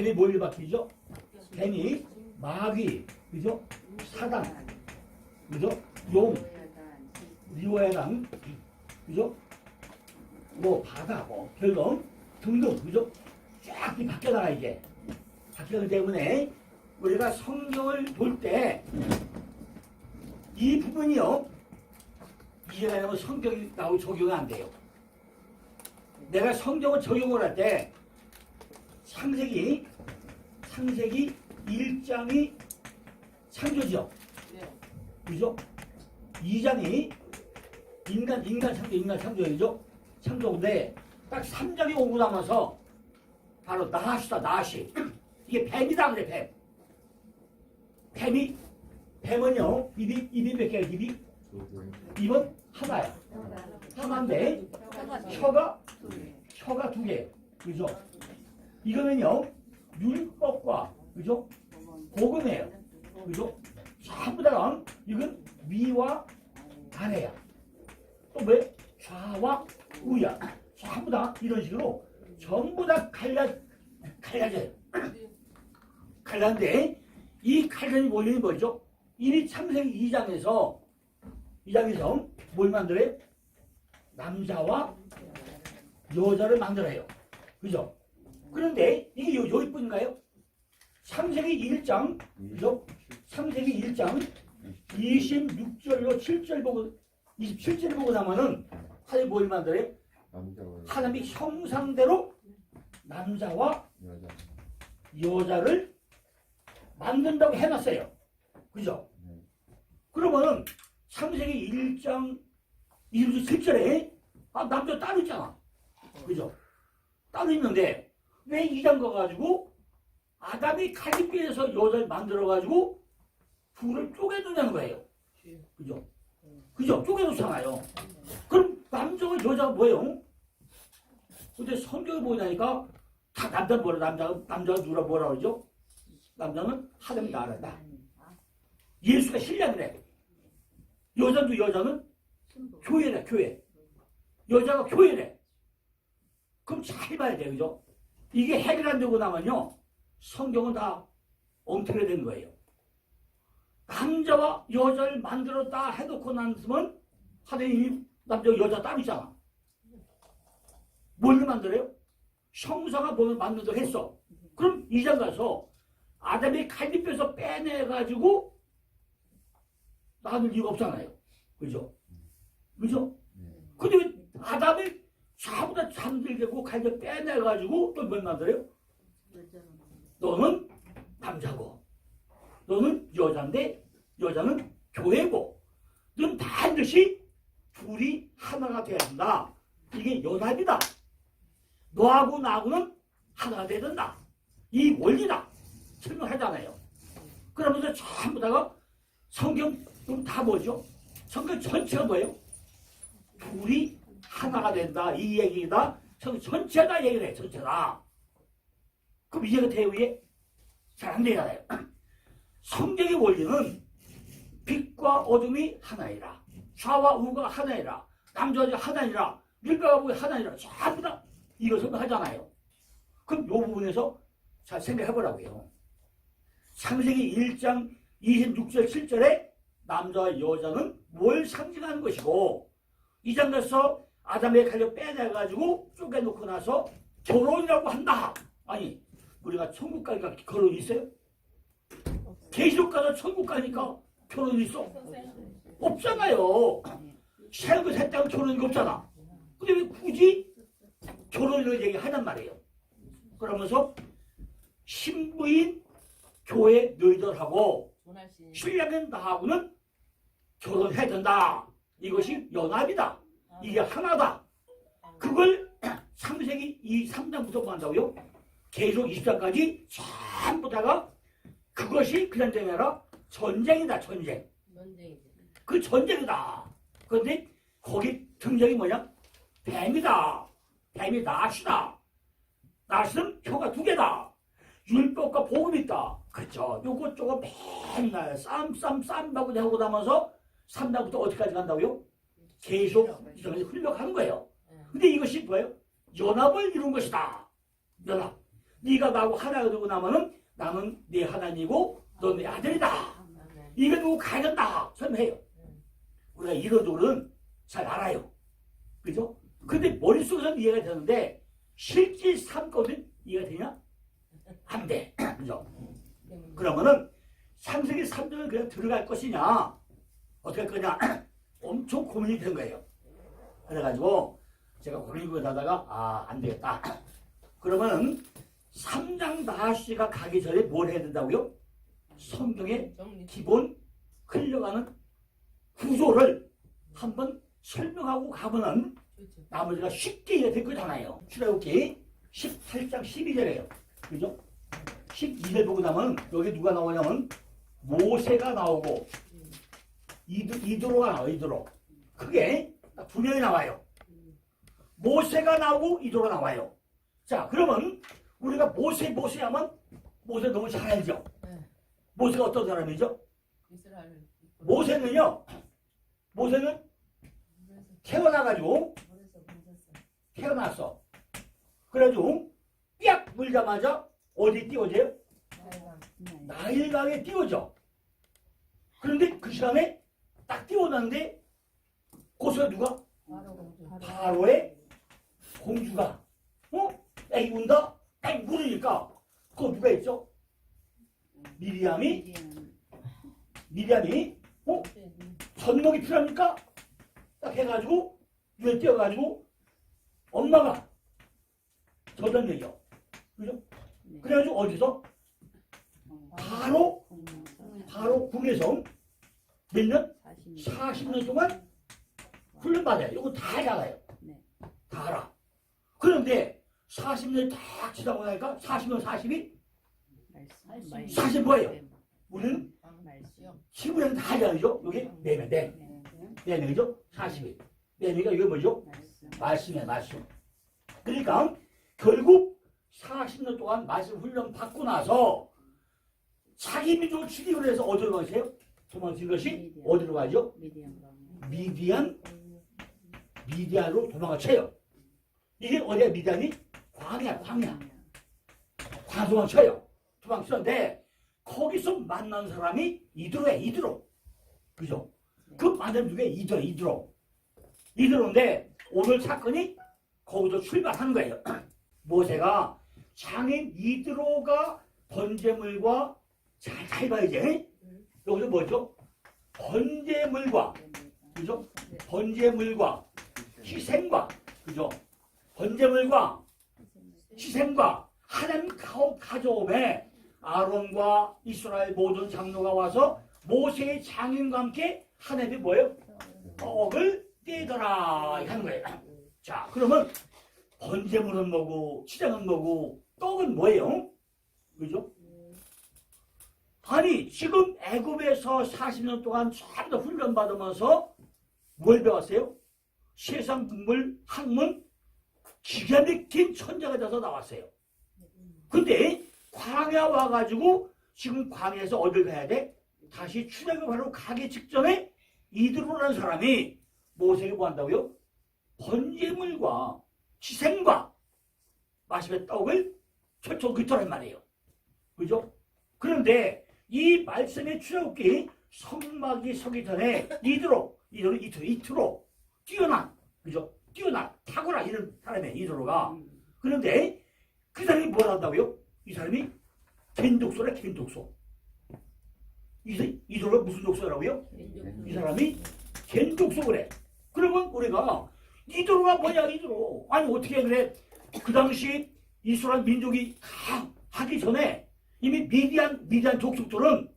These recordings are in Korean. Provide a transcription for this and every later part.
뱀이 뭘 바뀌죠? 뱀이 마귀, 그죠? 사단, 그죠? 용, 리워야당, 그죠? 뭐 바다, 뭐 별놈 등등, 그죠? 쫙 바뀌어나가 이게. 바뀌기 때문에 우리가 성경을 볼 때 이 부분이요, 이해가 되면 성경이 나오고 적용이 안 돼요. 내가 성경을 적용을 할 때 창세기 1장이 창조죠. 그죠? 2장이 인간 창조이죠. 창조인데 딱 3장이 오고 나면서 바로 나시. 이게 뱀이다 그래, 뱀. 뱀은요, 입이 몇 개야, 입이? 입은 하나야. 하나인데 혀가 두 개예요. 그죠? 이거는요, 율법과, 그죠? 복음이에요. 그죠? 전부 다가 이건 위와 아래야. 또 왜? 좌와 우야. 전부 다 이런 식으로 전부 다 갈라져요. 갈라는데 이 갈라진 원인이 뭐죠? 이미 창세기 2장에서 뭘 만들어요? 남자와 여자를 만들어요. 그죠? 그런데 이게 여기뿐인가요? 창세기 1장, 그죠? 창세기 1장 26절로 7절 보고 27절 보고 나면은 하나님이 뭘 만들어요? 하나님이 형상대로 남자와 여자를 만든다고 해놨어요. 그죠? 그러면은 창세기 1장 27절에 남자 따로 있잖아. 그죠? 따로 있는데 왜 2장 가가지고 아담이 갈빗길에서 여자를 만들어가지고 둘을 쪼개두냐는 거예요. 그죠? 그죠? 쪼개놓잖아요. 그럼 남자와 여자가 뭐예요? 근데 성경을 보니까 다 남자가 누가 뭐라 그러죠? 남자는 하나님 나라다. 예수가 신랑이래. 여자는 교회래, 교회. 여자가 교회래. 그럼 잘 봐야 돼요, 그죠? 이게 해결 안 되고 나면요, 성경은 다 엉터리가 된 거예요. 남자와 여자를 만들었다 해놓고 나면 하나님이 남자 여자 따로 있잖아. 뭘 만들어요? 형상을 보면 만든다고 했어. 그럼 2장 가서 아담이 갈빗뼈에서 빼내가지고 나눌 이유가 없잖아요. 그죠? 그죠? 근데 왜 아담이 전부 다 잠들고 갈빗 빼내가지고 또 뭘 만들어요? 너는 남자고 너는 여자인데 여자는 교회고 넌 반드시 둘이 하나가 돼야 된다. 이게 연합이다. 너하고 나하고는 하나가 돼야 된다. 이 원리다. 설명하잖아요. 그러면서 전부 다가 성경 다 뭐죠? 성경 전체가 뭐예요? 둘이 하나가 된다. 이 얘기다. 성경 전체다 얘기를 해. 전체다. 그럼 이해가 돼요? 이게? 잘 안 되잖아요. 성경의 원리는 빛과 어둠이 하나이라. 좌와 우가 하나이라. 남자와 여자 하나이라. 밀가와 우가 하나이라. 전부 다 이것을 하잖아요. 그럼 이 부분에서 잘 생각해보라고요. 창세기 1장 26절 7절에 남자와 여자는 뭘 상징하는 것이고 2장 가서 아담의 갈려 빼내가지고 쪼개놓고 나서 결혼이라고 한다. 아니 우리가 천국 가니까 결혼이 있어요? 계시록 가서 천국 가니까 결혼이 있어? 없잖아요. 세금 했다고 결혼이 없잖아. 근데 왜 굳이 결혼을 얘기하단 말이에요. 그러면서 신부인 교회 너희들하고 신랑인 나하고는 결혼해야 된다. 이것이 연합이다. 이게 하나다. 그걸 창세기 3장부터 뭐 한다고요? 계속 20장까지 전부 다가 그것이 그냥 아니라 전쟁이다. 전쟁. 그 전쟁이다. 그런데 거기 등장이 뭐냐? 뱀이다. 뱀이 나시다. 나시는 혀가 두 개다. 율법과 복음이 있다. 그렇죠. 요거 저거 맨날 쌈 하고 나면서 3장부터 어디까지 간다고요? 계속 흘러가는 거예요. 근데 이것이 뭐예요? 연합을 이룬 것이다. 연합. 네가 나하고 하나가 되고 나면은 나는 네 하나님이고 넌 내 아들이다. 이거 누구 가겠다 설명해요. 우리가 이론적으로는 잘 알아요. 그죠? 근데 머릿속에서는 이해가 되는데 실제 삶거든 이해가 되냐? 안 돼. 그죠? 그러면은 창세기 3장을 그냥 들어갈 것이냐 어떻게 할 거냐 엄청 고민이 된 거예요. 그래가지고 제가 고민을 하다가 안 되겠다. 그러면은 3장 다시가 가기 전에 뭘 해야 된다고요? 성경의 기본 흘러가는 구조를 한번 설명하고 가면은 나머지가 쉽게 이해될 거잖아요. 출애굽기 18장 12절이에요. 그죠? 12절 보고 나면 여기 누가 나오냐면 모세가 나오고 이드로가 나와요. 이드로. 크게 딱 두 명이 나와요. 모세가 나오고 이드로가 나와요. 자, 그러면 우리가 모세 하면 모세 너무 잘 알죠? 모세가 어떤 사람이죠? 모세는 태어났어. 그래가지고 삐약 물자마자 어디 띄워져요? 나일강에 띄워져. 그런데 그 시간에 딱 띄워놨는데 고수가 누가? 바로의 공주가 애기 운다? 딱 물으니까 그거 누가 했죠? 미리암이 젖먹이 필요합니까? 딱 해가지고 위에 띄워가지고 엄마가 저던 얘기요. 그죠? 그래가지고 어디서? 바로 궁에서 몇 년? 40년 동안 훈련받아요. 이거 다 알아요. 다 알아. 그런데 40년이 딱 지나고 나니까 40년 40이 40 뭐예요? 우리는 친구랑 다 알죠? 여기 4명, 4명이죠? 40이. 4명이가 이게 뭐죠? 말씀이에요, 말씀. 그러니까 결국 40년 동안 말씀 훈련 받고 나서 자기 민족을 죽이기로 해서 어디로 가세요? 도망친 것이 어디로 가죠? 미디안으로 도망쳐요. 이게 어디야? 미디안이? 광야. 도망쳐요. 도망쳤는데 거기서 만난 사람이 이드로예요. 그죠? 그 만난 중에 이드로인데 오늘 사건이 거기서 출발하는 거예요. 모세가 장인 이드로가 번제물과 잘 봐야지. 여기서 뭐죠? 번제물과 그죠? 번제물과 희생과 그죠? 번제물과 희생과 하나님 가져오매 아론과 이스라엘 모든 장로가 와서 모세의 장인과 함께 하나님이 뭐예요? 떡을 떼더라 하는 거예요. 자, 그러면 번제물은 뭐고 치장은 뭐고 떡은 뭐예요? 그죠? 아니 지금 애굽에서 40년 동안 전부 훈련받으면서 뭘 배웠어요? 세상 국물, 학문, 기가 막힌 천재가 돼서 나왔어요. 근데 광야 와가지고 지금 광야에서 어딜 가야 돼? 다시 출애굽하러 가기 직전에 이드로라는 사람이 모세에게 뭐 한다고요? 번제물과 희생과 마시멜 떡을 펼쳐깃더란 말이에요. 그죠? 그런데 이 말씀의 출애굽기 성막이 서기 전에 이트로 뛰어난 그죠? 뛰어난 탁월한 이런 사람이에요. 이드로가. 그런데 그 사람이 뭘 한다고요? 이 사람이 겐독소래. 이드로가 무슨 독소라고요? 이 사람이 겐독소 그래. 그러면 우리가 이드로가 뭐냐 이드로. 아니 어떻게 그래. 그 당시 이스라엘 민족이 하기 전에 이미 미디안 족속들은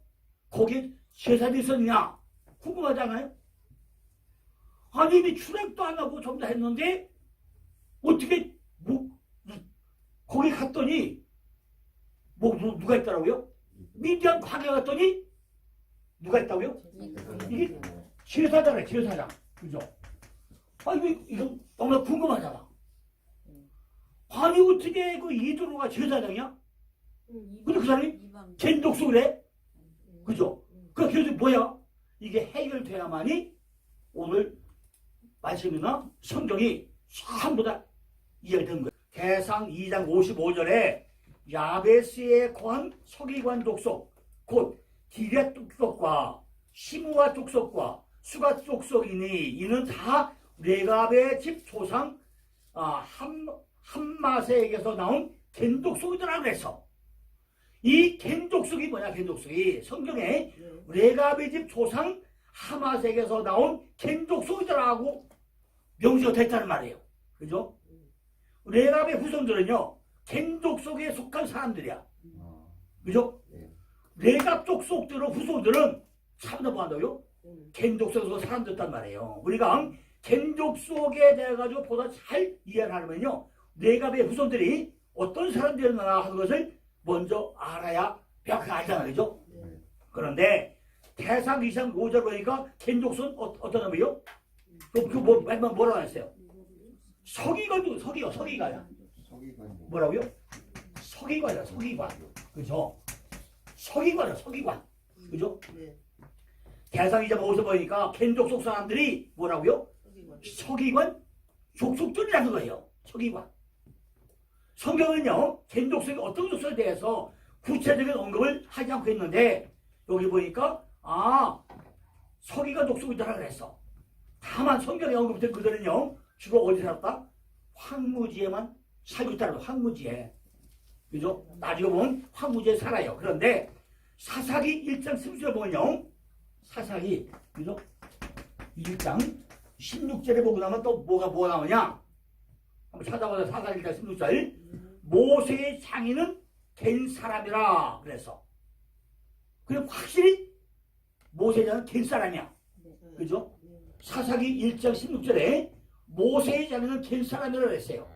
거기에 제사도 있었냐 궁금하지 않아요? 아니 이미 출애굽도 안 하고 전부 다 했는데 어떻게 거기 갔더니 누가 있더라고요? 미디안 광야 갔더니 누가 있다고요? 이게 제사장이에요. 제사장. 그죠? 아니 이거 너무나 궁금하잖아. 아니 어떻게 그 이드로가 제사장이야? 근데 그 사람이 겐독소 그래? 그죠? 그래서 뭐야? 이게 해결돼야만이 오늘 말씀이나 성경이 전부 다 이해가 되는 거예요. 대상 2장 55절에 야베스에 거한 서기관 족속 곧 디렛 족속과 시므아 족속과 수가 족속이니 이는 다 레갑의 집 조상 함마세에게서 나온 겐 족속이더라 그래서 이 겐 족속이 뭐냐? 겐 족속이 성경에 레갑의 집 조상 하마세에게서 나온 겐 족속이더라고 명시가 됐다는 말이에요. 그죠? 레갑의 후손들은요 겐 족속에 속한 사람들이야. 그죠? 레갑 족속들의 후손들은 참다 뭐한다고요? 겐 족속에서 사람들단 말이에요. 우리가 겐 족속에 대해 가지고 보다 잘 이해하려면요 레갑의 후손들이 어떤 사람들이었나 하는 것을 먼저 알아야 명확하게 알잖아요. 그죠? 그런데 대상 2상 5절 보니까 겐 족속은 어떤 놈이요? 뭐라고 했어요? 서기관야. 뭐라고요? 서기관이야, 서기관. 그죠? 서기관. 그죠? 대상 2장 5절 보니까 겐 족속 사람들이 뭐라고요? 서기관 족속들이라는 거예요. 서기관. 성경은요 겐 족속이 어떤 족속에 대해서 구체적인 언급을 하지 않고 있는데 여기 보니까 서기관 족속이더라 그랬어. 다만 성경에 언급된 그들은요 주로 어디 살았다? 황무지에만 살고 있다는 거예요. 황무지에. 그죠? 나중에 보면 황무지에 살아요. 그런데 사사기 1장 16절에 보면요 사사기 그죠? 1장 16절에 보고 나면 또 뭐가 나오냐? 한번 찾아보자. 사사기 1장 16절 모세의 장인은 겐 사람이라 그래서 그럼 확실히 모세의 장은 겐 사람이야. 그죠? 사사기 1장 16절에 모세의 자녀는 겐 사람이라고 했어요.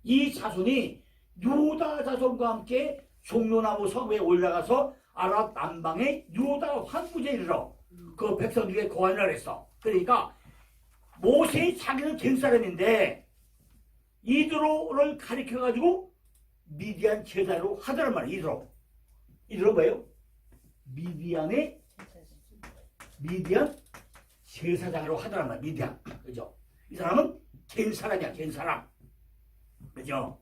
이 자손이 유다 자손과 함께 종로나무 성에 올라가서 아랍 남방의 유다 황무지에 이르러 그 백성 중에 거하니라 했어. 그러니까 모세의 자녀는 겐 사람인데 이드로를 가리켜가지고 미디안 제사로 하더란 말이에요. 이드로 뭐예요? 미디안 제사장으로 하더란 말이야. 미디안. 그죠? 이 사람은 겐 사람이야. 겐 사람. 그죠?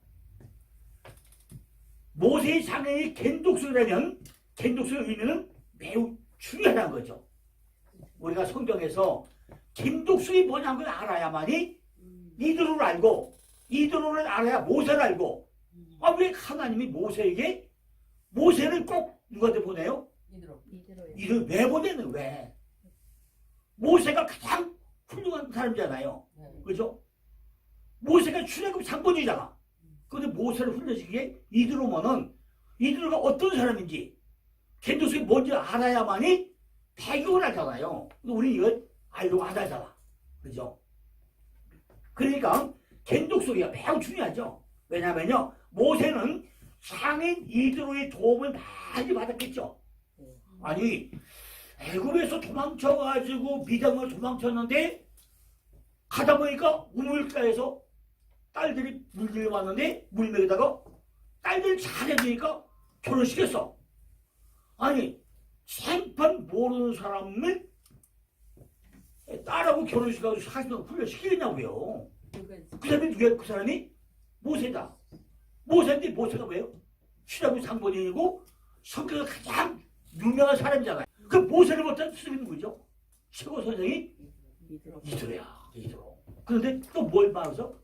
모세의 자녀이 겐 족속이라면 겐 족속의 의미는 매우 중요하다는 거죠. 우리가 성경에서 겐 족속이 뭐냐는 걸 알아야만이 이드로를 알고 이드로를 알아야 모세를 알고 왜 하나님이 모세를 꼭 누구한테 보내요? 이드로 왜 보내는 왜? 모세가 가장 훌륭한 사람이잖아요. 그죠? 모세가 출애굽 장본이잖아. 그런데 모세를 훈련시키게 이드로가 어떤 사람인지 겐 족속이 뭔지 알아야만이 배경을 알잖아요. 우리 이걸 알려고 하잖아. 그죠? 그러니까 겐 족속이 매우 중요하죠. 왜냐면요 모세는 장인 이드로의 도움을 많이 받았겠죠. 아니 애굽에서 도망쳐가지고 미담을 도망쳤는데 가다 보니까 우물가에서 딸들이 물들여 왔는데 물맥에다가 딸들이 잘해주니까 결혼시켰어. 아니 생판 모르는 사람을 딸하고 결혼시켜가지고 40년 훈련시키겠냐고요. 그 사람이 누구야? 그 사람이 모세다. 모세인데 모세가 왜요? 출애굽 장본인이고 성격이 가장 유명한 사람이잖아요. 그 모세를 못한 스승이 누구죠? 최고 선생이 이드로야. 이드로. 그런데 또 뭘 받아서?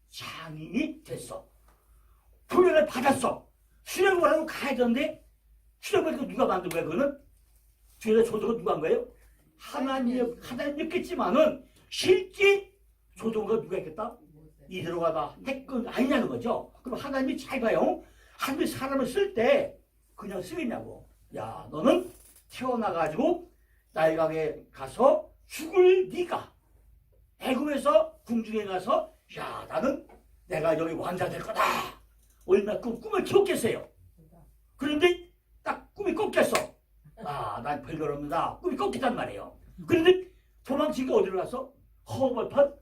장인이 됐어. 훈련을 받았어. 출애굽을 하고 가야 되는데 출애굽을 누가 만든 거야? 그거는 뒤에서 조정을 누가 한 거예요? 하나님이었겠지만은 실제 조정을 누가 했겠다? 이드로가 다 했건 아니냐는 거죠. 그럼 하나님이 잘 봐요. 하나님이 사람을 쓸 때 그냥 쓰겠냐고. 야 너는 태어나가지고 나일강에 가서 죽을 네가 애굽에서 궁중에 가서 야 나는 내가 여기 왕자 될 거다. 얼마나 꿈을 키웠겠어요. 그런데 딱 꿈이 꺾였어. 난 별별 없는다. 꿈이 꺾였단 말이에요. 그런데 도망친 게 어디로 갔어? 허벌판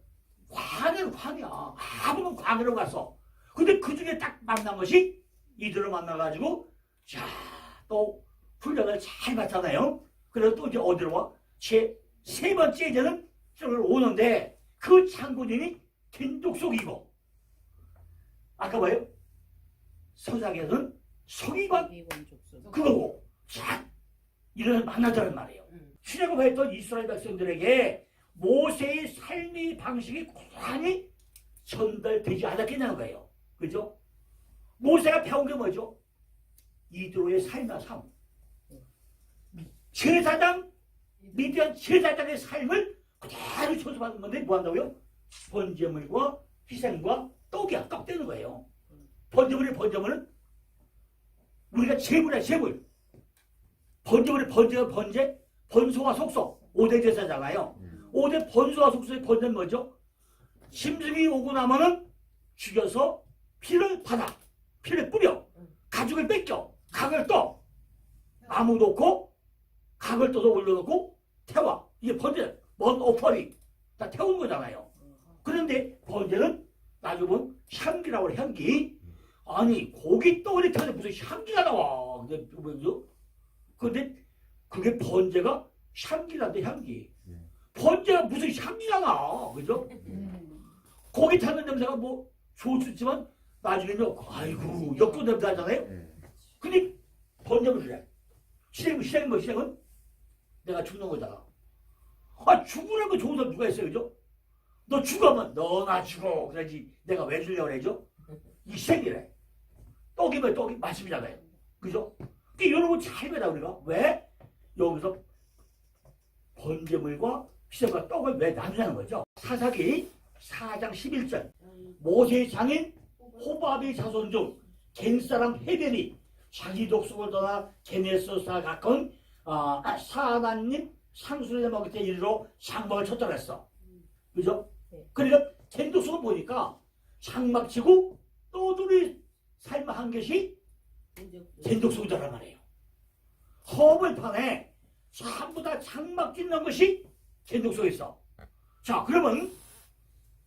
광야. 아무런 광야로 갔어. 근데 그 중에 딱 만난 것이 이들을 만나가지고 또 훈련을 잘 받잖아요. 그래서 또 이제 어디로 와? 세 번째 이제는 저를 오는데 그 장군인이 겐 족속이고 아까 뭐예요? 서작에서는 서기관 그거고 쫙 이런 만나자는 말이에요. 출애굽했던 이스라엘 백성들에게 모세의 삶의 방식이 고스란히 전달되지 않았겠냐는 거예요. 그죠? 모세가 배운 게 뭐죠? 이드로의 삶이나 삶. 제사장, 미디안 제사장의 삶을 그대로 조사받는 건데 뭐 한다고요? 번제물과 희생과 떡이야. 떡되는 거예요. 번제물은 우리가 제물이야, 제물. 번제물이 번제, 번소와 속소. 5대 제사잖아요. 5대 번소와 속소의 번제는 뭐죠? 짐승이 오고 나면은 죽여서 피를 받아. 피를 뿌려. 가죽을 뺏겨. 각을 떠. 나무 놓고 각을 떠서 올려놓고 태워. 이게 번제. 먼 오퍼리. 다 태운 거잖아요. 그런데 번제는 나중에 보면 향기라고 그래. 향기. 아니 고기 떡을 태우는데 무슨 향기가 나와. 근데 그게 번제가 향기란데 향기. 번제가 무슨 향기가 나. 그죠? 고기 타는 냄새가 뭐 좋을 수 있지만 나중에는 아이고 역도 냄새 하잖아요. 근데 번제물 그래. 희생은 내가 죽는 거잖아. 아 죽으라고 좋은 사람 누가 있어요. 그죠? 너 죽으면 너나 죽어. 그래야지 내가 왜 주려고 그러죠? 이 희생이래. 떡이면 떡이 말씀이잖아요. 그죠? 이런 거 잘 배다 우리가. 왜? 여기서 번제물과 희생과 떡을 왜 나누냐는 거죠. 사사기 4장 11절 모세의 장인 호밥의 자손 중 겐사람 헤벨이 자기 독속을 떠나 게네스사 가까운 사하나님 상수를 먹을 때 이르러 장막을 쳤다고 했어. 그죠? 그러니까 겐독속을 보니까 장막 치고 떠들이 삶한 것이 겐독속이란 말이에요. 허물판에 전부 다 장막 짓는 것이 겐독속에 있어. 자 그러면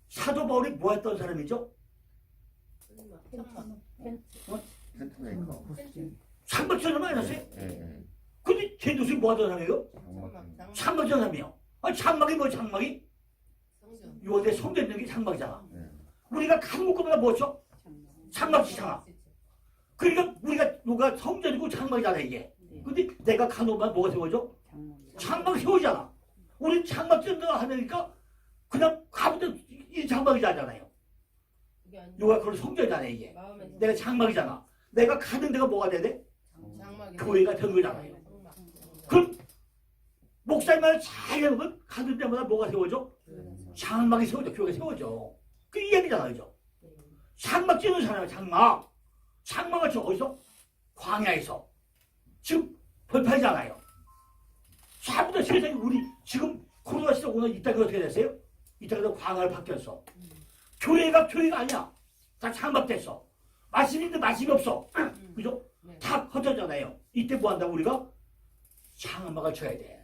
사도 바울이 뭐 했던 사람이죠? 장막 짓는 거 아니었어요? 근데 겐독속이 뭐 하던 사람이에요? 장막 짓는 사람이에요. 아니 장막이 뭐 장막이? 요새 성전 있는 게 장막이잖아. 우리가 간 묶음보다 뭐죠? 장막 짓잖아. 그러니까 우리가 누가 성전이고 장막이잖아 이게. 근데 내가 간혹만 뭐가 세워져? 장막 세우잖아. 우린 장막 짓는다 하니까 그냥 가부터 이 장막이지 않잖아요. 요가 그런 성전이잖아 이게. 내가 장막이잖아. 내가 가는 데가 뭐가 돼야 돼? 교회가 된 거잖아요. 그럼 목사님 말을 잘 해보면 가는 데마다 뭐가 세워져? 장막이 세워져. 교회가 세워져. 그 이야기잖아 그죠? 장막 짓는 사람이야 장막. 장막을 저 어디서? 광야에서. 지금 벌판이잖아요. 전부 다 세상에 우리 지금 코로나 시대 오늘 이 땅이 어떻게 됐어요? 이 땅에서 광야를 바뀌었어. 교회가 아니야. 다 장막됐어. 말씀이 있는데 말씀이 없어. 그죠? 다 흩어졌잖아요. 이때 뭐 한다고 우리가? 장막을 쳐야 돼.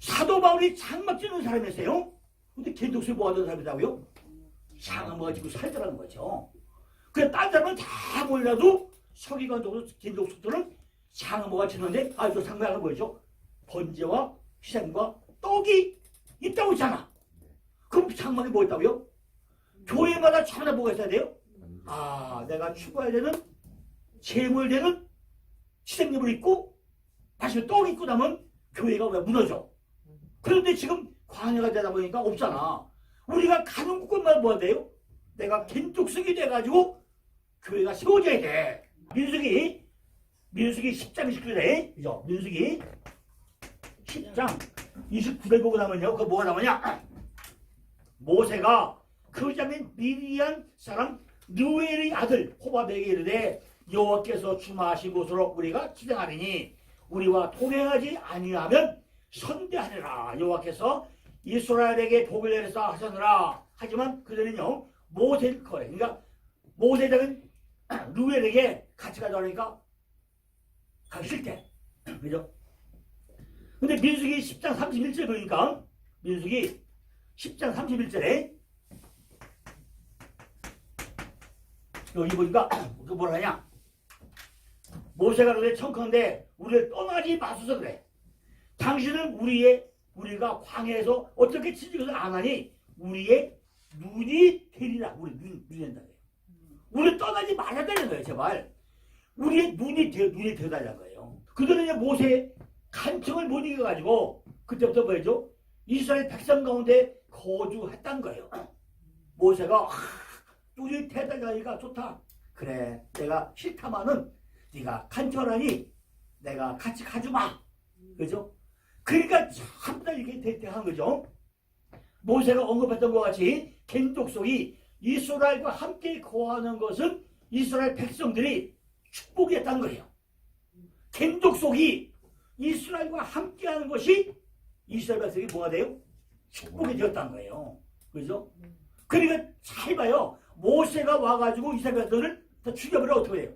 사도 바울이 장막 짓는 사람이었어요. 근데 겐독스에 뭐 하던 사람이라고요? 장막을 짓고 살더라는 거죠. 그래 딴 사람은 다 몰라도 서기관 정도 겐독스들은 장막을 짓는데 저 장막은 뭐죠? 번제와 희생과 떡이 있다고 했잖아. 그럼 장막이 뭐 있다고요? 교회마다 전부 뭐가 있어야 돼요? 내가 추구해야 되는 제물되는 희생제물 있고 다시 떡이 있고 나면 교회가 왜 무너져? 그런데 지금 광야가 되다 보니까 없잖아. 우리가 가는 곳만 뭐 돼요? 내가 겐독석이 돼가지고 교회가 세워져야 돼. 민수기 10장 29절에 그죠? 민수기 10장 29절 보고 나면요. 그 뭐가 나오냐? 모세가 그 장인 미디안 사람 느웰의 아들 호밥에게 이르되 여호와께서 주마하신 곳으로 우리가 지나가리니 우리와 동행하지 아니하면 선대하리라. 여호와께서 이스라엘에게 복을 내리사 하셨느라. 하지만 그들은요 모세일 거예요. 그러니까 모세장은 느웰에게 같이 가자니까 가기 싫대. 그죠? 근데 민수기 10장 31절 보니까 민수기 10장 31절에 여기 보니까 그 뭐라 하냐? 모세가 그래 청컨대 우리를 떠나지 마소서 그래. 당신은 우리가 광야에서 어떻게 치는 안 하니 우리의 눈이 되리라. 우리 눈이 된다. 우리 떠나지 말아야 되는 거예요 제발. 우리의 눈이 되어달라는 거예요. 그들은 이제 모세의 간청을 못 이겨가지고 그때부터 뭐죠? 이스라엘 백성 가운데 거주했단 거예요. 모세가 눈이 되달라니까 좋다. 그래 내가 싫다마는 네가 간청하니 내가 같이 가주마. 그죠? 그러니까 참다 이렇게 대한 거죠. 모세가 언급했던 것 같이 겐족속이 이스라엘과 함께 거하는 것은 이스라엘 백성들이 축복이었다는 거예요. 겐족속이 이스라엘과 함께하는 것이 이스라엘 백성이 뭐가 돼요? 축복이 되었다는 거예요. 그죠? 그러니까 잘 봐요. 모세가 와가지고 이스라엘 백성을 다 죽여버려 어떻게 해요?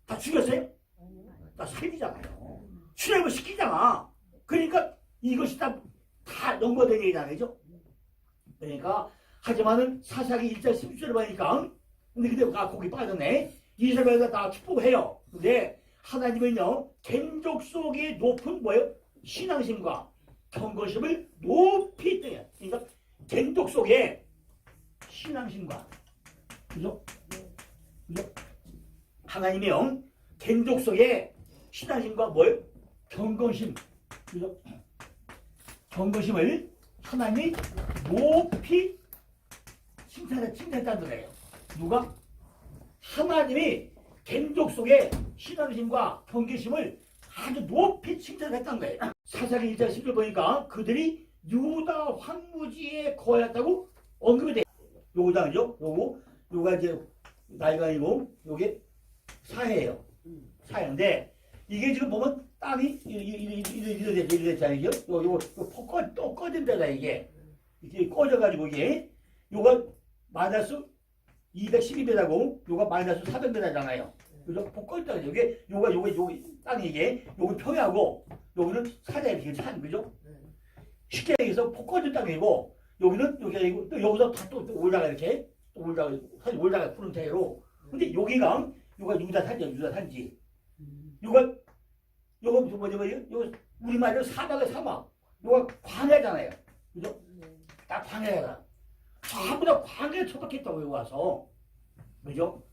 다 죽였어요? 다 살리잖아요. 출애굽을 시키잖아. 그러니까 이것이 다 넘어된 얘기잖아요. 그죠? 그러니까 하지만은 사사기 1장 10절을 보니까 근데 거기 빠졌네. 이스라엘가 다 축복해요. 근데 하나님은요 겐족 속에 높은 뭐예요? 신앙심과 경건심을 높이 떠요. 그러니까 겐족 속에 신앙심과 그죠? 그죠? 하나님이요 겐족 속에 신앙심과 뭐예요? 경건심 그죠? 경건심을 하나님이 높이 칭찬했다는 거예요. 누가? 하나님이 겐족 속에 신앙심과 경계심을 아주 높이 칭찬했다는 거예요. 사사기 1장 10절 보니까 그들이 유다 황무지에 거했다고 언급이 돼요. 요거장이죠. 요가 이제 나이가 아니고 요게 사해예요. 사해인데 이게 지금 보면 땅이 이래 됐잖아요. 요거 또 꺼진 데다 이게 꺼져가지고 이게 요가 마이너스 212배라고 요가 마이너스 400배잖아요. 그죠? 꺼졌다 이게 요거 땅이 이게 요거 평야고 여기는 산에 이렇게 산 그죠? 쉽게 얘기해서 꺼진 땅이고 여기는 여기가 아니고 또 여기서 다 또 올라가 이렇게 또 올라가 푸른 태로. 근데 여기가 요가 유다 산지. 요거 뭐죠? 우리말로 사막. 요가 광야잖아요. 그죠? 딱 광야잖아. 전부 다 광야에 처박혔다고 여기 와서. 그죠?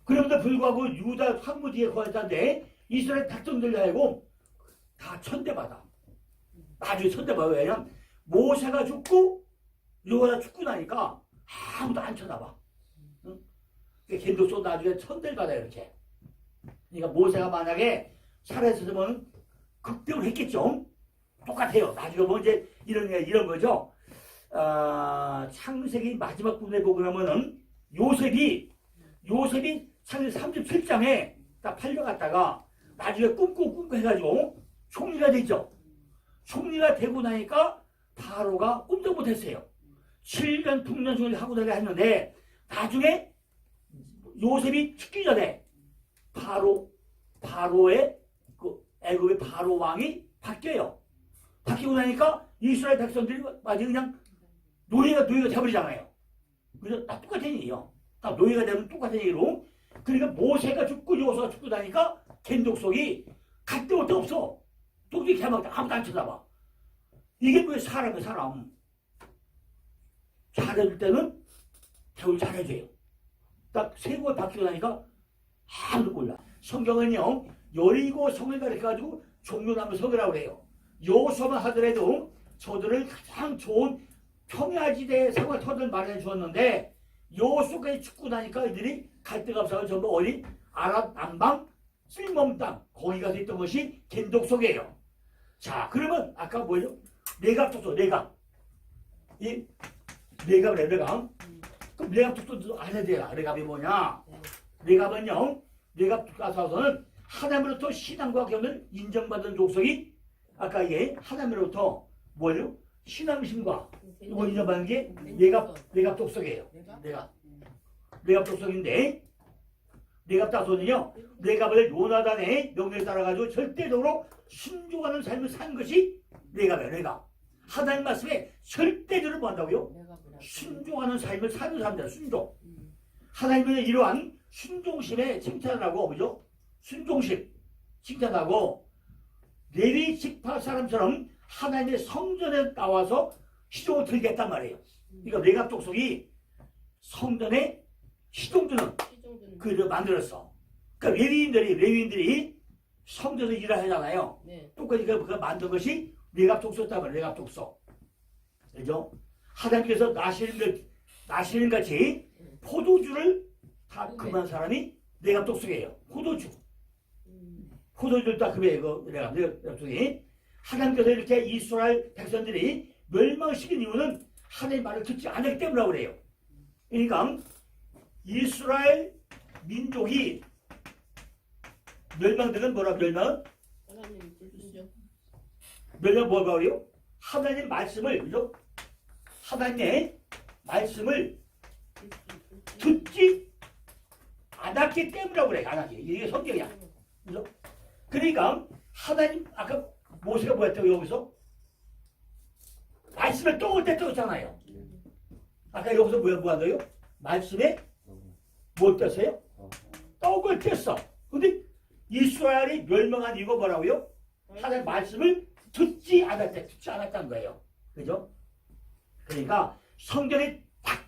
그럼에도 불구하고 유다 황무지에 거했다는데 이스라엘 백성들 하여금 다 천대받아. 나중에 천대받아. 왜냐면 모세가 죽고 요가 죽고 나니까 아무도 안 쳐다봐. 응? 겐족속 나중에 천대를 받아 이렇게. 그러니까 모세가 만약에 살아있었으면 극병을 했겠죠. 똑같아요. 나중에 뭐 이제 이런 거죠. 창세기 마지막 부분에 보고 나면은 요셉이 창세기 37장에 딱 팔려갔다가 나중에 꿈꾸 해가지고 총리가 됐죠. 총리가 되고 나니까 바로가 꿈도 못했어요. 7년 풍년중을 하고 내가 했는데 나중에 요셉이 죽기 전에 바로의 그 애굽의 바로 왕이 바뀌어요. 바뀌고 나니까 이스라엘 백성들이 마치 그냥 노예가 돼버리잖아요. 그래서 다 똑같은 얘기예요. 다 노예가 되면 똑같은 얘기로. 그러니까 모세가 죽고 여호수아가 죽고 나니까 겐족속이 갈 데도 없어. 독지 개막 아무도 안 쳐다봐. 이게 왜 사람이야 사람. 잘해줄 때는 대우를 잘해줘요. 딱 세국을 바뀌고 나니까 아무도 몰라. 성경은요 여리고 성을 가르쳐가지고 종려나무 성이라고 그래요. 여호수아만 하더라도 저들을 가장 좋은 평야지대에 사과 터를 마련해 주었는데 여호수아까지 죽고 나니까 이들이 갈 데가 없어서 전부 어디 아랍 남방 쓸모없는 땅 거기 가서 있던 것이 겐족속이에요. 자 그러면 아까 뭐죠? 내갑족속 내갑 이 내갑이래 내갑. 그럼 내갑족속도 알아야 돼요. 내갑이 뭐냐? 내갑은요 내갑 가서는 하나님으로부터 신앙과 경을 인정받은 족속이 아까 이게 하나님으로부터 뭐예요? 신앙심과 이거 인정받는 게 내갑 족속이에요. 내갑 족속인데 내갑 다소는요 내갑을 요나단의 명령에 따라가지고 절대적으로 순종하는 삶을 산 것이 내갑이에요. 내갑 하나님 말씀에 절대적으로 뭐 한다고요? 순종하는 삶을 사는 사람들 순종. 하나님의 이러한 순종심에 칭찬을 하고 그죠? 순종심 칭찬하고 레위 지파 사람처럼 하나님의 성전에 나와서 시종을 들겠단 말이에요. 그러니까 내갑 족속이 성전에 시종 드는 그를 만들었어. 그러니까 레위인들이 성전에서 일을 하잖아요. 네. 똑같이 그 만든 것이 레갑 족속이란 말이에요. 레갑 족속. 그죠? 하나님께서 나시는 같이 포도주를 다 금한 사람이 레갑 족속이에요. 포도주를 다 금해요. 레갑 족속이. 하나님께서 이렇게 이스라엘 백성들이 멸망시킨 이유는 하나님의 말을 듣지 않았기 때문이라고 그래요. 그러니까 이스라엘 민족이 멸망되는 뭐라 멸망은? 하나님 불순종. 멸망 뭐라고 그래요? 하나님 말씀을, 그죠? 하나님의 말씀을 듣지 않았기 때문이라고 그래. 않았기. 이게 성경이야. 그죠? 그러니까 하나님 아까 모세가 뭐 했다고 여기서? 말씀을 떡을 뗐잖아요. 아까 여기서 뭐 한다고요? 말씀에 뭐 뗐어요? 떡을 뗐어. 근데 이스라엘이 멸망한 이유가 뭐라고요? 하나님 말씀을 듣지 않았다는 거예요. 그죠? 그러니까 성경의 딱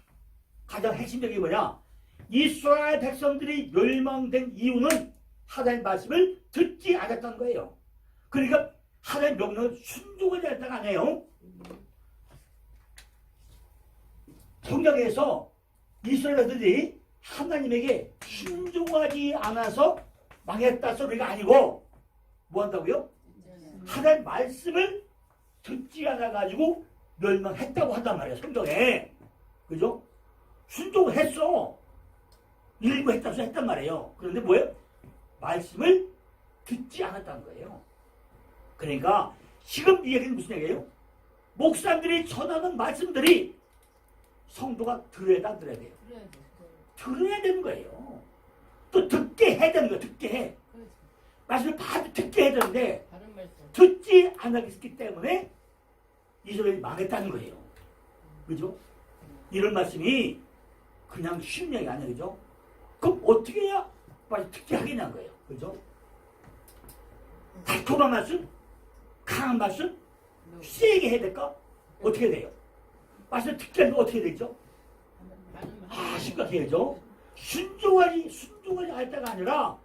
가장 핵심적인 게 뭐냐? 이스라엘 백성들이 멸망된 이유는 하나님 말씀을 듣지 않았다는 거예요. 그러니까 하나님 명령을 순종하지 않았다가 아니에요. 성경에서 이스라엘 백성들이 하나님에게 순종하지 않아서 망했다 소리가 아니고 뭐 한다고요? 하나님 말씀을 듣지 않아가지고 멸망했다고 한단 말이에요. 성경에. 그죠? 순종을 했어. 일부 했단 말이에요. 그런데 뭐예요? 말씀을 듣지 않았다는 거예요. 그러니까 지금 이 얘기는 무슨 얘기예요? 목사님들이 전하는 말씀들이 성도가 들어야 돼요. 들어야 되는 거예요. 또 듣게 해야 되는 거예요. 듣게 해. 말씀을 다 듣게 해야 되는데 듣지 않았기 때문에 이스라엘이 망했다는 거예요. 그죠? 이런 말씀이 그냥 쉬운 얘기가 아니에요. 그죠? 그럼 어떻게 해야 빨리 듣게 하겠냐는 거예요. 그죠? 달콤한 말씀? 강한 말씀? 세게 해야 될까? 어떻게 돼요? 말씀 듣게 하면 어떻게 되죠? 심각해야죠. 순종하지 할 때가 아니라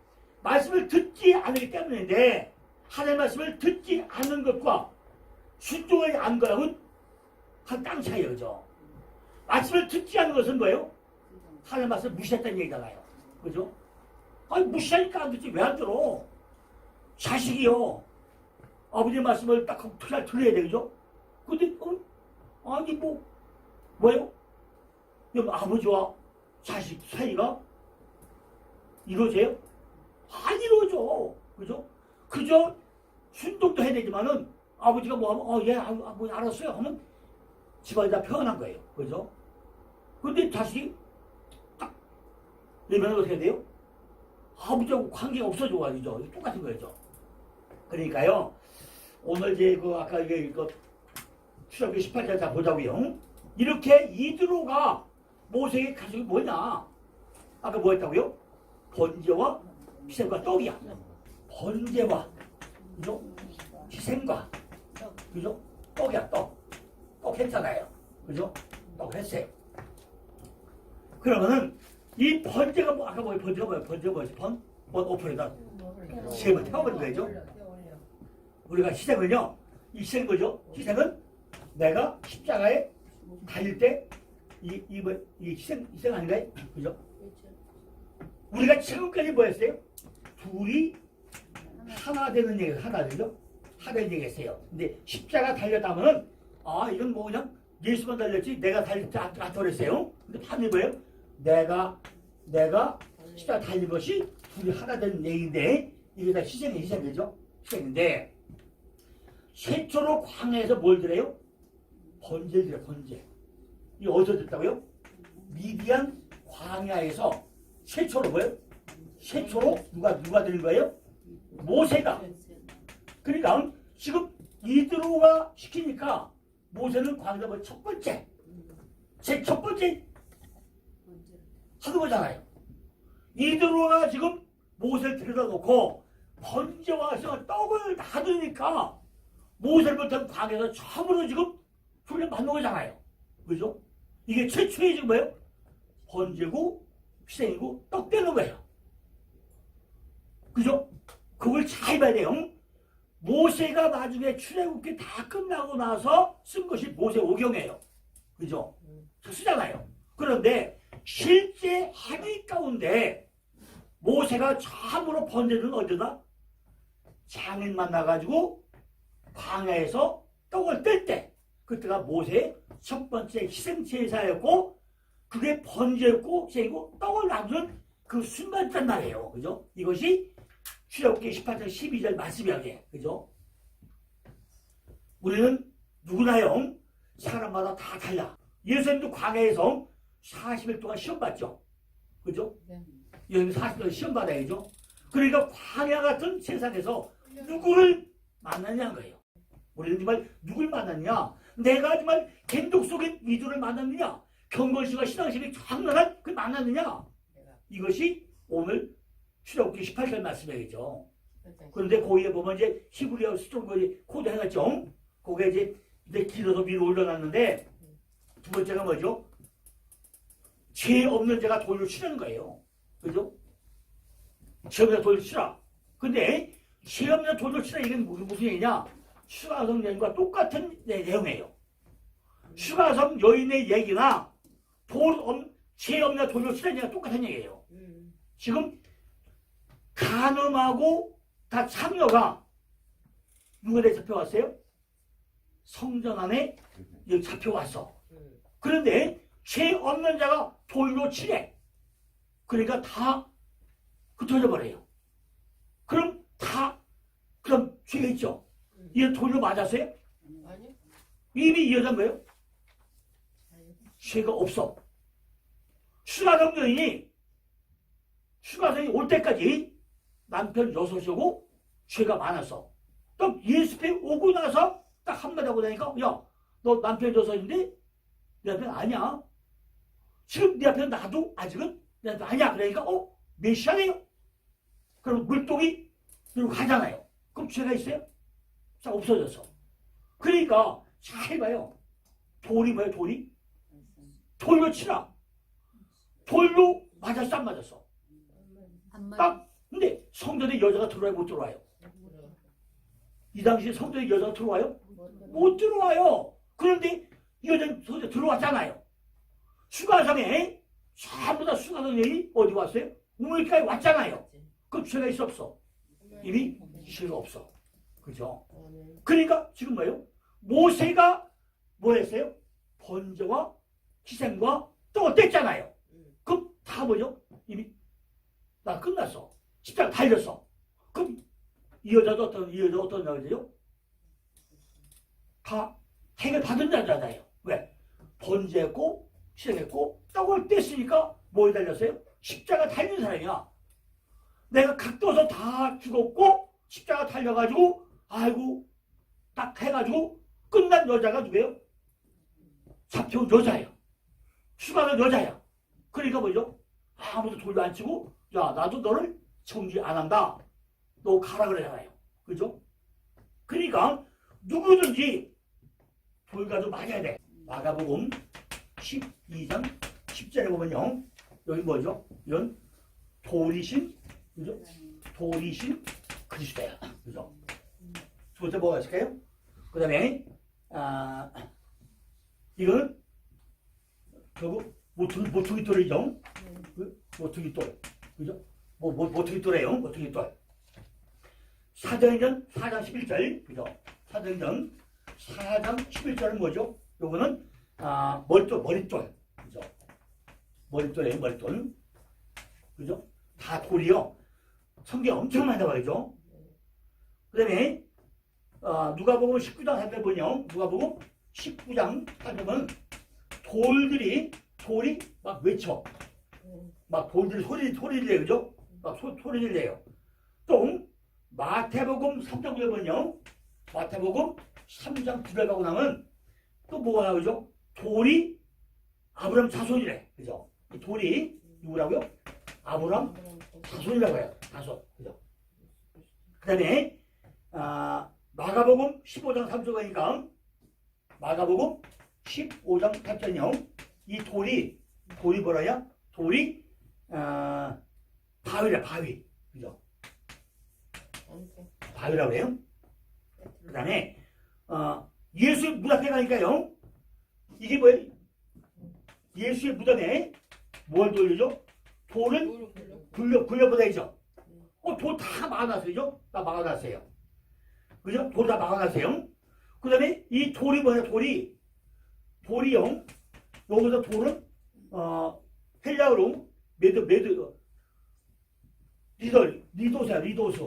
말씀을 듣지 않기 때문인데 하나님의 말씀을 듣지 않는 것과 순종하지 않는 거랑은 한 땅 차이예요. 그죠? 말씀을 듣지 않는 것은 뭐예요? 하나님의 말씀을 무시했다는 얘기잖아요. 그죠? 아니 무시하니까 안 듣지 왜 안 들어? 자식이요. 아버지 말씀을 딱 잘 들어야 되죠? 근데 아니 뭐예요? 아버지와 자식 사이가 이루어져요? 안 이루어져. 그죠? 그저 순종도 해야 되지만은 아버지가 뭐 하면 뭐 알았어요 하면 집안이 다 평안한 거예요. 그죠? 근데 자식이 딱 내면은 어떻게 해야 돼요? 아버지하고 관계가 없어져가지고 똑같은 거죠. 그러니까요. 오늘 이제 아까 이게 출애굽기 18절 다 보자고요. 이렇게 이드로가 모세의 가족이 뭐냐? 아까 뭐 했다고요? 번제와 희생과 떡이야. 번제와 그죠? 희생과 그죠? 떡이야 떡. 떡 했잖아요. 그죠? 떡 했어요. 그러면은 이 번제가 아까 번제가 뭐예요? 번제가 뭐였지? 번 오픈에다 희생을 태워버린 거죠. 우리가 희생은요. 이 희생은 뭐죠? 희생은 내가 십자가에 달릴 때 이 희생 아닌가요? 그죠? 우리가 지금까지 뭐였어요? 둘이 하나 되는 얘기예요. 하나 되죠? 하나 되는 얘기했어요. 근데 십자가 달렸다면은 이건 뭐 그냥 예수만 달렸지 내가 달렸지 않다 그랬어요. 근데 반대 뭐예요? 내가 십자가 달린 것이 둘이 하나 되는 얘기인데 이게 다 희생이죠? 희생인데 최초로 광야에서 뭘 드려요? 번제를 드려요. 번제. 이 어디서 됐다고요? 미디안 광야에서 최초로 뭐예요? 최초로 누가 드린 거예요? 모세가. 그러니까 지금 이드로가 시키니까 모세는 광야에서 첫 번째 하는 거잖아요. 이드로가 지금 모세를 데려다 놓고 번제와 떡을 놔두니까 모세부터 광야에서 처음으로 지금 훈련 받는 거잖아요. 그죠? 이게 최초의 지금 뭐예요? 번제고 희생이고 떡 되는 거예요. 그죠? 그걸 잘 봐야 돼요. 모세가 나중에 출애굽기 다 끝나고 나서 쓴 것이 모세오경이에요. 그죠? 쓰잖아요. 그런데 실제 행위 가운데 모세가 참으로 번제는 어디다? 장인 만나가지고 광야에서 떡을 뗄 때, 그때가 모세의 첫 번째 희생제사였고 그게 번제였고 제고 떡을 나누는 그 순간이란 말이에요. 그죠? 이것이 출애굽기 18장 12절 말씀이야. 그죠? 우리는 누구나요? 사람마다 다 달라. 예수님도 광야에서 40일 동안 시험 받죠. 그죠? 예수님 40일 시험 받아야죠. 그러니까 광야 같은 세상에서 누구를 만나냐는 거예요. 우리는 정말 누굴 만났냐? 내가 정말 갱독 속의 위주를 만났느냐? 경건심과 신앙심이 장난한 그 만났느냐? 이것이 오늘 출애굽기 18절 말씀이겠죠. 그런데 거기에 보면 이제 히브리어 수정거리 코드 해놨죠. 거기에 이제 길어서 위로 올려놨는데 두 번째가 뭐죠? 죄 없는 자가 돌로 치라는 거예요. 그죠? 죄 없는 자 돌로 치라. 근데 죄 없는 자 돌로 치라 이게 무슨 얘기냐? 수가성 여인과 똑같은 내용이에요. 수가성 여인의 얘기나 죄 없는 자 돌로 치라는 얘기가 똑같은 얘기예요. 지금 간음하고 다 창녀가 누구한테 잡혀왔어요? 성전 안에 여기 잡혀왔어. 그런데 죄 없는 자가 돌로 치래. 그러니까 다 흩어져 버려요. 그럼 죄가 있죠. 이 돌로 맞았어요? 아니. 이미 이 여자는 뭐예요? 죄가 없어. 수가성 여인이 올 때까지 남편 6이고 죄가 많았어. 또 예수께 오고 나서 딱 한마디 하고 나니까 야, 너 남편 6인데 내 남편 아니야. 지금 네 남편 나도 아직은 내 남편 아니야. 그러니까 메시아네요. 그럼 물동이 들고 가잖아요. 그럼 죄가 있어요? 자, 없어졌어. 그러니까 잘 봐요. 돌이 뭐예요? 돌로 치라. 돌로 맞았어 안 맞았어? 딱 근데 성전에 여자가 들어와요 못 들어와요? 이 당시에 성전에 여자가 들어와요? 못 들어와요. 그런데 이 여자는 성전에 들어왔잖아요. 수가성에 전부 다 수가성이 어디 왔어요? 우물가에 왔잖아요. 그럼 죄가 있어 없어? 이미 죄가 없어. 그죠? 그러니까 지금 뭐예요? 모세가 뭐 했어요? 번제와 희생과 떡을 뗐잖아요. 그럼 다 뭐죠? 이미 나 끝났어. 십자가 달렸어. 그럼 이 여자도 어떤 여자죠? 다 해결 받은 자잖아요. 왜? 번제했고 희생했고 떡을 뗐으니까 뭐에 달렸어요? 십자가 달린 사람이야. 내가 각도서 다 죽었고 십자가 달려가지고 아이고 딱 해가지고 끝난 여자가 누구예요? 잡혀온 여자예요. 수가는 여자야. 그러니까 뭐죠? 아무도 돌도 안 치고 야 나도 너를 정지 안 한다. 너 가라 그러잖아요. 그죠? 그러니까 누구든지 돌 가지고 맞아야 돼. 마가복음 12장 10절에 보면요. 여기 뭐죠? 이건 돌이신 그죠? 돌이신 그리스도야. 그죠? 두 번째 뭐가 있을까요? 그 다음에 이거는 결국 모퉁이 돌이죠. 모퉁이 돌. 그죠? 모퉁이 돌이에요. 모퉁이 돌. 사도행전 4장 11절. 그죠? 사도행전 4장 11절은 뭐죠? 요거는 머릿돌. 그죠? 머릿돌이에요. 머릿돌. 그죠? 다 돌이요. 성경 엄청 많다고 그러죠? 그 다음에 누가복음 19장 살펴보면 누가복음 19장 살펴보면 돌이 막 외쳐. 막 돌들이 소리를 내요. 그죠? 막 소리를 내요. 또 마태복음 3장 9절은요. 마태복음 3장 9절 가고 나면 또 뭐가 나오죠? 돌이 아브라함 자손이래. 그죠? 이 돌이 누구라고요? 아브라함 자손이라고 해요. 자손. 그죠? 그 다음에 마가복음 15장 3절 가니까 마가복음 15장 8절이요. 이 돌이 뭐라냐? 돌이 바위래. 바위. 그죠? 바위라고 그래요. 그 다음에 예수의 무덤 앞에 가니까요. 이게 뭐예요? 예수의 무덤에 뭘 돌리죠? 돌을 굴려보내죠. 돌 다 막아놨어요. 다 막아놨어요. 그죠? 돌 다 막아놨어요. 그 다음에 이 돌이 뭐냐? 돌이요. 여기서 돌은 헬라어로 리도스야. 리도스.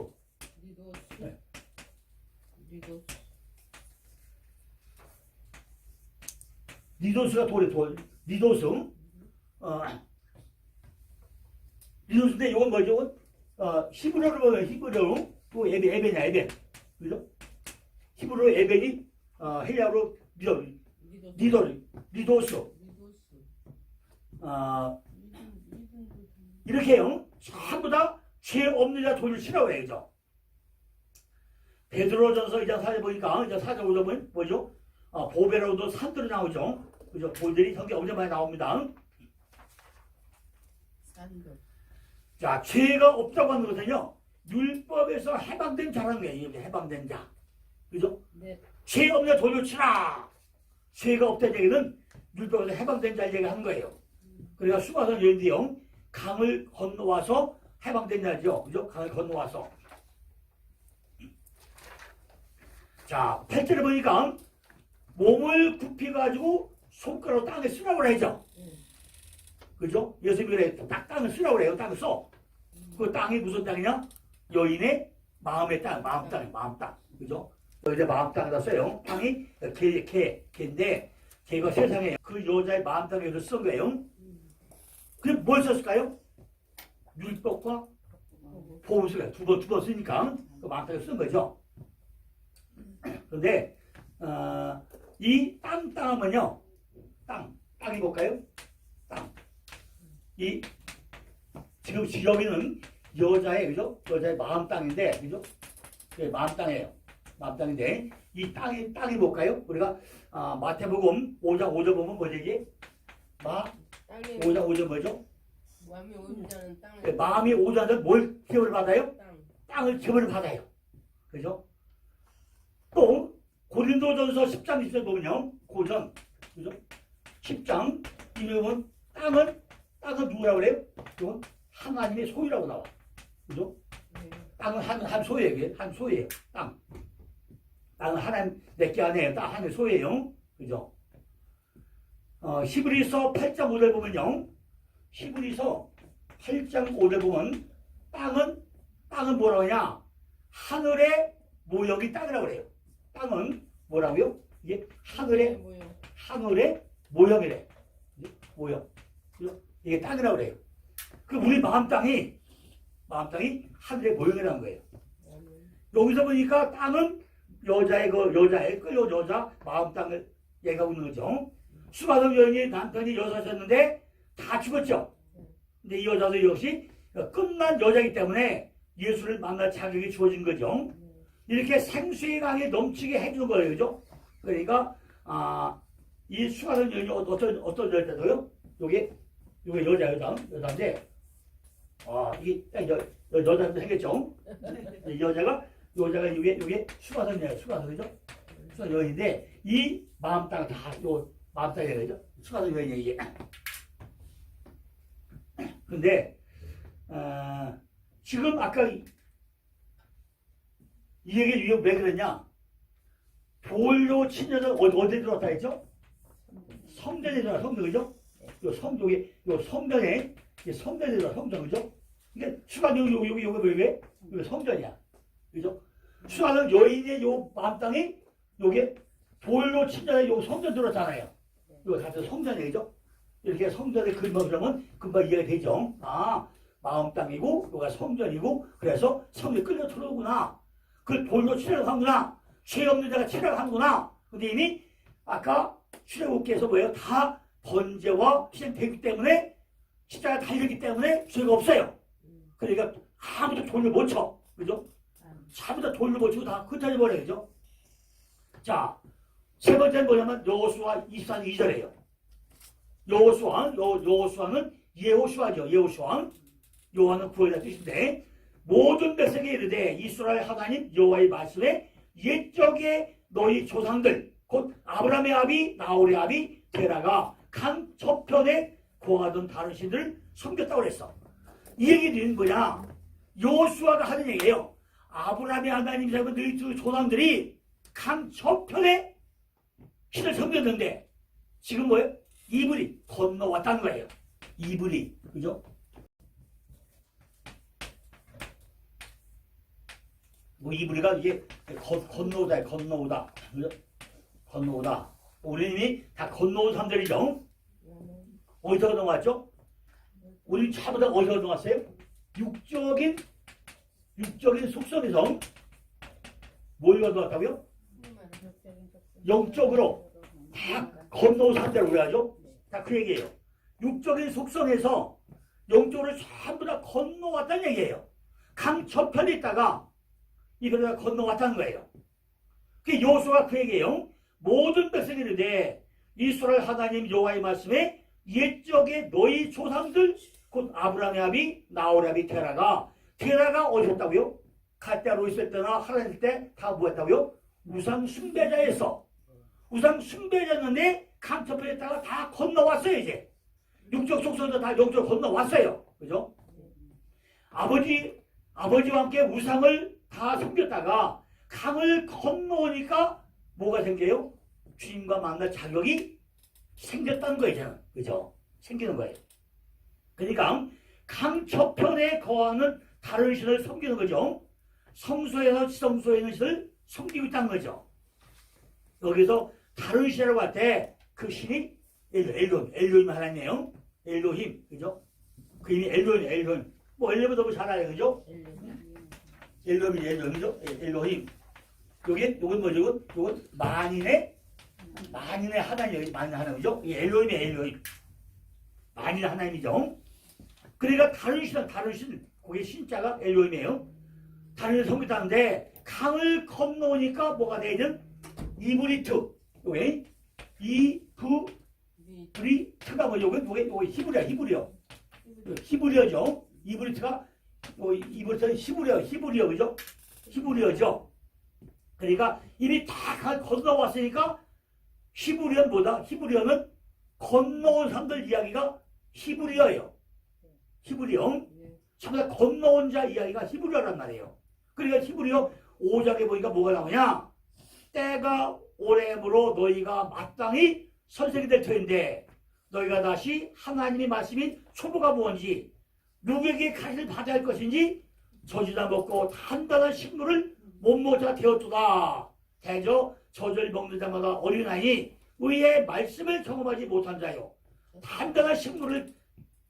네. 리도스가 돌. 리도스. 리도스인데 이건 뭐죠? 히브리어로 보면 히브리어로 또 에벤이야. 에벤. 그죠? 히브리어로 에벤이 헬라어로 리도스. 이렇게요. 전부 다 죄 없는 자 돌을 치라고 해요. 그죠? 베드로전서 2장 4절 보니까 이제 4절 5절은 뭐죠? 보배로도 산들이 나오죠. 그죠? 돌들이 성경 엄청 많이 나옵니다. 산들. 자, 죄가 없다고 하는 것은요, 율법에서 해방된 자라는 거예요. 해방된 자. 그죠? 네. 죄 없는 자 돌을 치라. 죄가 없다는 얘기는 율법에서 해방된 자를 얘기하는 거예요. 그러니까 수가성 여인들이요, 강을 건너와서 해방된 자죠. 그죠? 강을 건너와서. 자, 8절에 보니까 몸을 굽혀가지고 손가락으로 땅에 쓰라고 하죠. 그죠? 예수님이 그래, 땅을 쓰라고 그래요. 땅을 써. 그 땅이 무슨 땅이냐? 여인의 마음의 땅, 마음 땅. 그죠? 여자 마음 땅에다 써요. 땅이 개인데, 개가 세상에 그 여자의 마음 땅에서 쓴 거예요. 그게 뭘 썼을까요? 율법과 보험수가 두 번 쓰니까 그 마음 땅에 쓴 거죠. 그런데, 이 땅은요, 땅이 뭘까요? 지금 여기는 여자의, 그죠? 여자의 마음 땅인데, 그죠? 네, 마음 땅이에요. 마음 땅인데, 이 땅이 뭘까요? 우리가, 마태복음 5장 5절 보면 뭐지, 이게? 5장 5절 뭐죠? 마음이 오자는 땅을. 네, 마음이 오자는 뭘 기업을 받아요? 땅을 기업을 받아요. 그죠? 또, 고린도전서 10장 20절 보면요. 고전. 그죠? 10장. 이에 보면 땅은 누구라고 그래요? 이건 하나님의 소유라고 나와. 그죠? 땅은 한 소유예요. 한 소유예요. 땅은 하나님 내게 아니에요. 땅 하나님의 소유예요. 그죠? 히브리서 8장 5절 보면요. 히브리서 8장 5절 보면 땅은 뭐라고 하냐? 하늘의 모형이 땅이라고 그래요. 땅은 뭐라고요? 이게 하늘의 모형이래. 모형. 그죠? 이게 땅이라고 그래요. 그 우리 마음 땅이 하늘의 모형이라는 거예요. 여기서 보니까 땅은 여자의 여자 마음 땅을 얘기하고 있는 거죠. 수가성 여인이 남편이 여자였는데 다 죽었죠. 근데 이 여자도 역시 끝난 여자이기 때문에 예수를 만날 자격이 주어진 거죠. 이렇게 생수의 강에 넘치게 해주는 거예요. 그죠? 그러니까 이 수가성 여인이 어떤 여자도요? 요게 여자인데 이게 여자도 생겼죠. 여자가 이게 수가성이에요. 수가성이죠. 수가성 여인인데 이 마음 땅 다 요 마음 땅이에요. 그죠? 수가성 여인이 이게. 근데 지금 아까 이 얘기 왜 그랬냐? 돌로 친녀는 어디 들어왔다 했죠? 성전에 들어왔다. 성전 그죠? 요 성전에 들어왔다. 성전 그죠? 이게 수가성 여기 왜? 이거 성전이야. 그죠? 수가성 여인의 요 마음 땅이 요게 돌로 친녀의 요 성전 들어왔잖아요. 이거 다 성전이에요. 그죠? 이렇게 성전의 그림을 그러면 금방 이해가 되죠. 마음 땅이고, 요가 성전이고, 그래서 성에 끌려 들어오구나. 그 돌로 출애굽하는구나. 죄 없는 자가 출애굽하는구나. 근데 이미 아까 출애굽기에서 뭐예요? 다 번제와 희생되기 때문에 십자가 달렸기 때문에 죄가 없어요. 그러니까 아무도 돌을 못 쳐. 그죠? 아무도 돌을 못 치고 다 흩어져 버려야죠. 자, 세 번째는 뭐냐면 여호수아 24장 2절이에요. 여호수아는 예호수아죠. 예호수아. 요한은 구원이라는 뜻인데 모든 백성이 이르되 이스라엘 하나님 여호와의 말씀에 옛적에 너희 조상들 곧 아브라함의 아비 나홀의 아비 테라가 강 저편에 거하던 다른 신들을 섬겼다고 그랬어. 이 얘기는 뭐냐? 여호수아가 하는 얘기예요. 아브라함의 하나님 잡은 너희 두 조상들이 강 저편에 신을 섬겼는데 지금 뭐예요? 이불이 건너왔다는 거예요. 이불이, 그죠? 뭐 이불이가 이게 건너오다, 건너오다, 그죠? 건너오다. 우리 이미 다 건너온 사람들이죠. 어디서 건너왔죠? 우리 차보다 어디서 건너왔어요? 육적인 속성에서 뭘 건너왔다고요? 영적으로 다 건너온 사람들을 우리 하죠? 다 그 얘기예요. 육적인 속성에서 영적으로 전부 다 건너왔다는 얘기예요. 강 저편에 있다가 이거가 건너왔다는 거예요. 그 여호수아가 그 얘기예요. 모든 백성이 이르되 이스라엘 하나님 여호와의 말씀에 옛적에 너희 조상들 곧 아브라함의 아비 나홀의 아비 테라가 어디 있다고요? 갈대아로 있을 때나 하나님 때 다 뭐 했다고요? 우상 숭배자에서 우상 숭배자였는데 강 저편에 있다가 다 건너왔어요. 이제 육적 속성도 다 영적으로 건너왔어요. 그죠? 아버지와 함께 우상을 다 섬겼다가 강을 건너오니까 뭐가 생겨요? 주님과 만날 자격이 생겼다는 거예요. 저는. 그죠? 생기는 거예요. 그러니까 강 저편에 거하는 다른 신을 섬기는 거죠. 성소에서 지성소에 있는 신을 섬기고 있다는 거죠. 여기서 다른 신이라고 할 때 그 신이 엘로힘 하나님이에요. 엘로힘, 그죠? 그 이름이 엘로힘. 뭐 엘로힘은 너무 잘 알아요, 그죠? 엘로힘이죠? 엘로힘. 요건 뭐죠? 요건 만인의 하나님이죠. 만인의 하나님이죠? 이 엘로힘이에요. 만인의 하나님이죠. 그러니까 다른 신, 거기 신자가 엘로힘이에요. 다른 신을 섬겼다는데 강을 건너오니까 뭐가 되든 이브리트. 요게 이브리트가 뭐죠? 요게 히브리어죠. 이브리트가 이브리트는 히브리어, 그죠? 히브리어죠. 그러니까 이미 다 건너왔으니까 히브리어는 뭐다? 히브리어는 건너온 사람들 이야기가 히브리어예요. 히브리어. 전부 다 건너온 자 이야기가 히브리어란 말이에요. 그러니까 히브리어 5장에 보니까 뭐가 나오냐? 때가 오래므로 너희가 마땅히 선생이 될 터인데 너희가 다시 하나님의 말씀인 초보가 뭔지 누구에게 가시를 받아야 할 것인지 저주다 먹고 단단한 식물을 못 먹을 자가 되었도다. 대저 저절 먹는 자마다 어린아이 의의 말씀을 경험하지 못한 자요. 단단한 식물을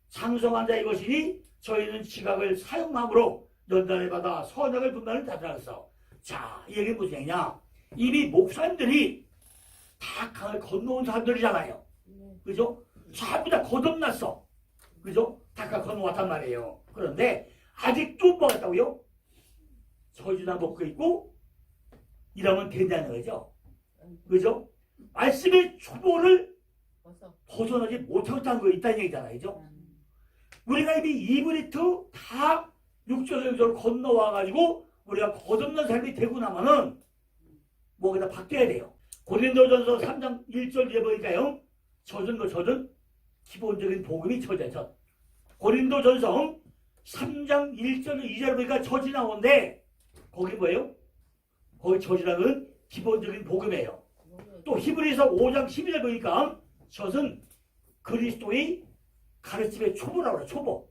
장성한 자 이것이니 저희는 지각을 사용함으로 연단을 받아 선악을 분간을 다스렸어. 자, 이 얘기는 무슨 얘기냐? 이미 목사님들이 다 강을 건너온 사람들이잖아요. 그죠? 전부 다 거듭났어. 그죠? 다 건너왔단 말이에요. 그런데 아직도 뭐 같다고요? 저주나 먹고 있고 이러면 된다는 거죠. 그죠? 말씀의 초보를 벗어나지 못하고 있다는 얘기잖아요. 그죠? 우리가 이미 이브리트 다 육적으로 건너와가지고 우리가 거듭난 삶이 되고 나면은 뭐기다 바뀌어야 돼요. 고린도전서 3장 1절에 보니까요. 젖은 기본적인 복음이 젖어져. 고린도전서 3장 1절 2절에 보니까 젖이 나오는데 거기 뭐예요? 거기 젖이라는 기본적인 복음이에요. 또 히브리서 5장 12절 보니까 젖은 그리스도의 가르침의 초보라고 그래요. 초보.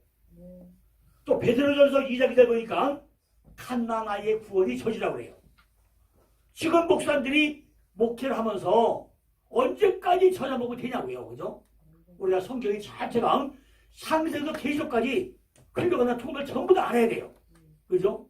또 베드로전서 2장 2절 보니까 갓난아이의 구원이 젖이라고 그래요. 지금 목사님들이 목회를 하면서 언제까지 찾아보고 되냐고요. 그죠? 우리가 성경이 자체가 상세에서 계시록까지 흘려가는 통을 전부 다 알아야 돼요. 그죠?